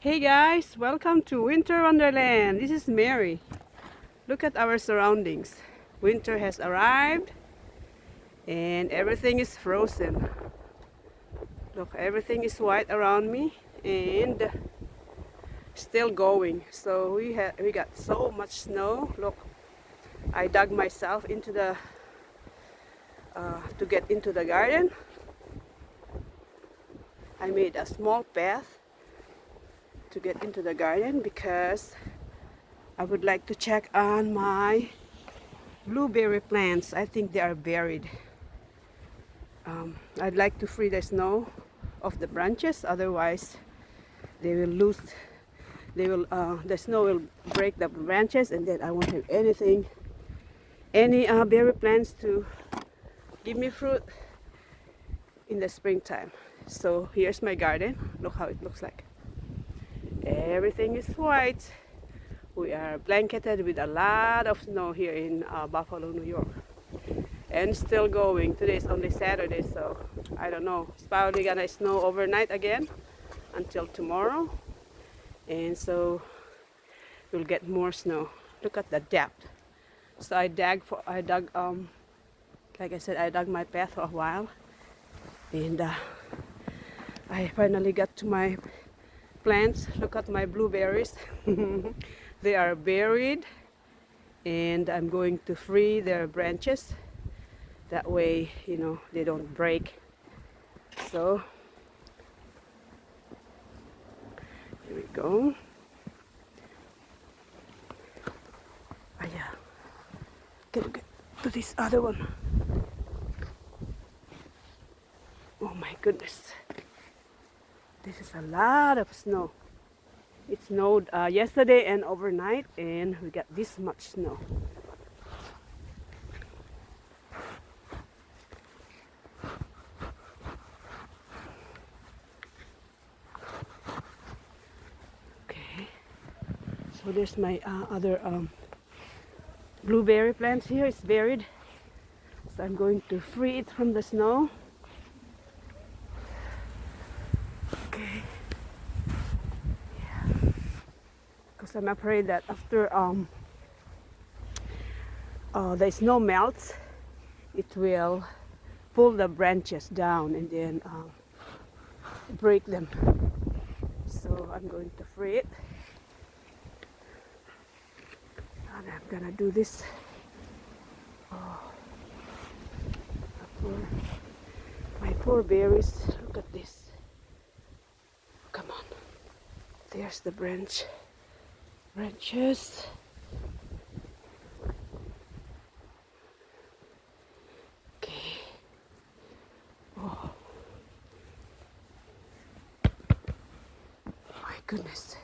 Hey guys, welcome to Winter Wonderland. This is Mary. Look at our surroundings. Winter has arrived and everything is frozen. Look, everything is white around me and still going. So we got so much snow. Look, I dug myself into the to get into the garden. I made a small path to get into the garden because I would like to check on my blueberry plants. I think they are buried. I'd like to free the snow off the branches, otherwise they will lose. The snow will break the branches, and then I won't have any berry plants to give me fruit in the springtime. So here's my garden. Look how it looks like. Everything is white. We are blanketed with a lot of snow here in Buffalo, New York. And still going. Today is only Saturday, so I don't know. It's probably gonna snow overnight again until tomorrow. And so we'll get more snow. Look at the depth. So I dug, like I said, I dug my path for a while. And I finally got to my plants. Look at my blueberries. They are buried, and I'm going to free their branches. That way, you know, they don't break. So here we go. Ah, yeah. Get to this other one. Oh my goodness. This is a lot of snow. It snowed yesterday and overnight, and we got this much snow. Okay, so there's my other blueberry plants here. It's buried, so I'm going to free it from the snow. Okay, yeah, because I'm afraid that after the snow melts, it will pull the branches down and then break them. So I'm going to free it, and I'm gonna do this. Oh, my poor berries. Look at this. Come on. There's the branches. Okay. Oh. My goodness.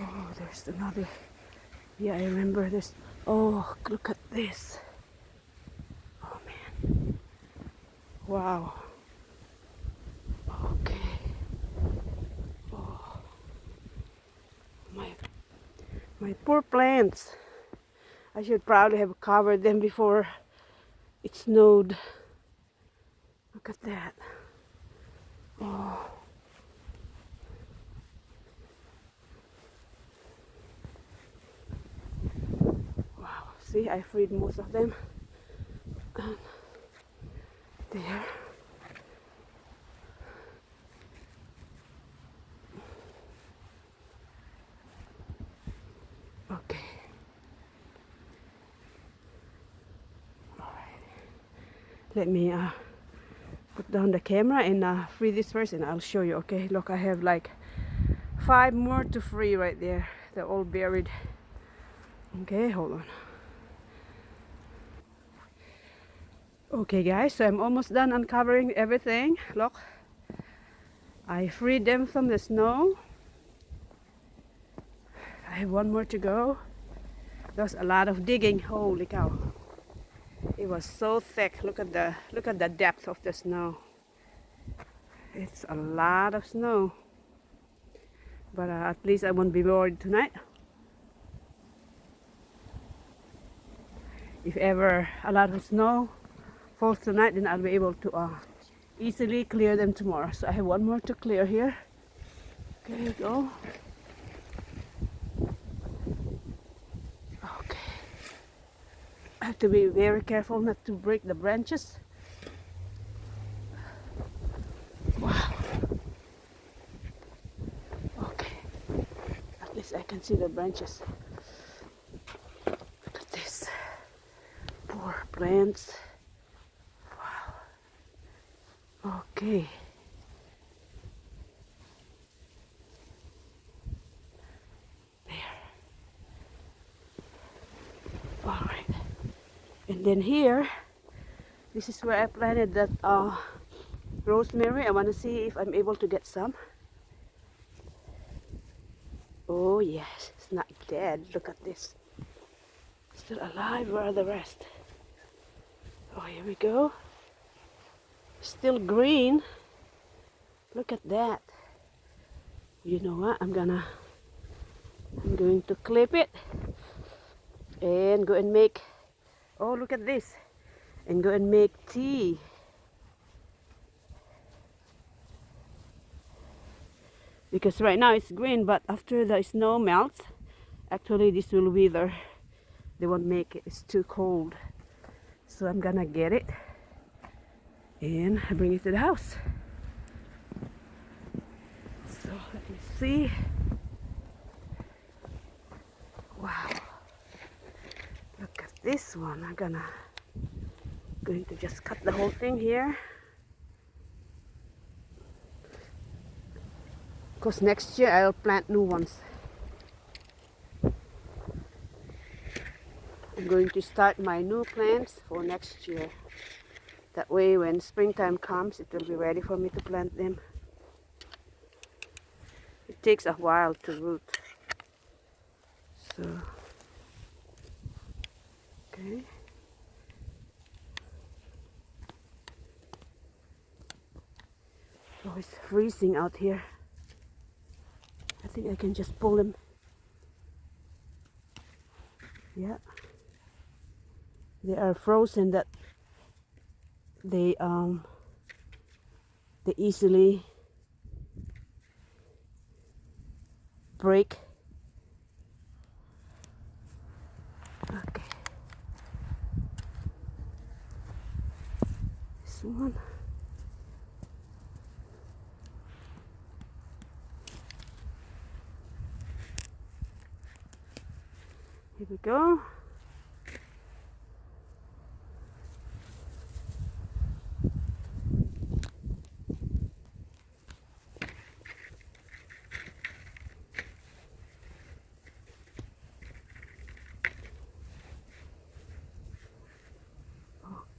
Oh, there's another. Yeah, I remember this. Oh, look at this. Oh man. Wow. Okay. Oh, my poor plants. I should probably have covered them before it snowed. Look at that. Oh. Wow. See, I freed most of them. And there. Okay. All right. Let me put down the camera and free this first, and I'll show you. Okay. Look, I have like 5 more to free right there. They're all buried. Okay, hold on. Okay guys, so I'm almost done uncovering everything. Look, I freed them from the snow. I have 1 more to go. There's a lot of digging. Holy cow. It was so thick. Look at the depth of the snow. It's a lot of snow. But at least I won't be bored tonight. If ever a lot of snow falls tonight, then I'll be able to easily clear them tomorrow. So I have one more to clear here. Okay, go. Okay. I have to be very careful not to break the branches. Wow. Okay. At least I can see the branches. Look at this. Poor plants. Wow. Okay. There. All right. And then here, this is where I planted that rosemary. I want to see if I'm able to get some. Oh yes, it's not dead. Look at this. Still alive. Where are the rest? Oh, here we go. Still green. Look at that. You know what? I'm going to clip it and go and make, oh look at this, and go and make tea. Because right now it's green, but after the snow melts, actually this will wither. They won't make it, it's too cold. So I'm gonna get it and bring it to the house. So let me see. Wow. Look at this one. I'm going to just cut the whole thing here. Because next year I'll plant new ones. I'm going to start my new plants for next year. That way when springtime comes, it will be ready for me to plant them. It takes a while to root. So, okay. Oh, it's freezing out here. I think I can just pull them. Yeah. They are frozen that they easily break. Okay. This one. Here we go.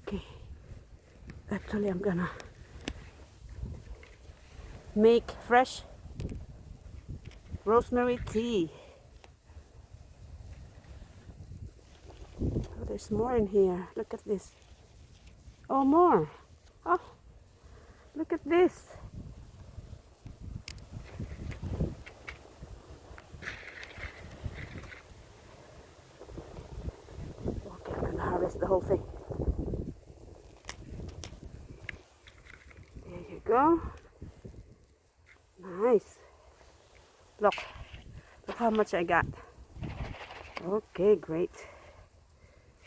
Okay. Actually, I'm gonna make fresh rosemary tea. Oh, there's more in here. Look at this. Oh, more. Oh, look at this. Okay, I'm gonna harvest the whole thing. There you go. Nice. Look how much I got. Okay, great.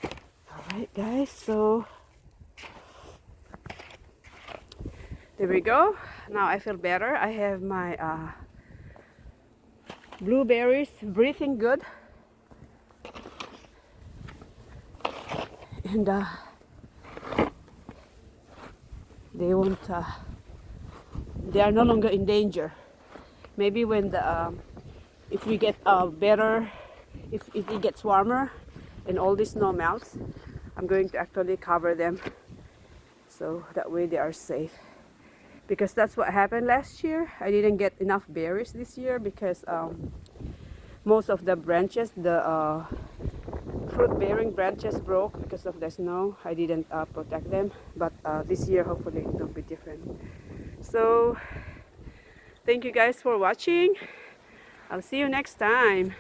All right, guys, so there we go. Now I feel better. I have my blueberries breathing good. And they won't, they are no longer in danger. Maybe when the, if we get better, if it gets warmer and all this snow melts, I'm going to actually cover them so that way they are safe. Because that's what happened last year. I didn't get enough berries this year because most of the branches, the fruit-bearing branches broke because of the snow. I didn't protect them, but this year hopefully it will be different. So thank you guys for watching. I'll see you next time.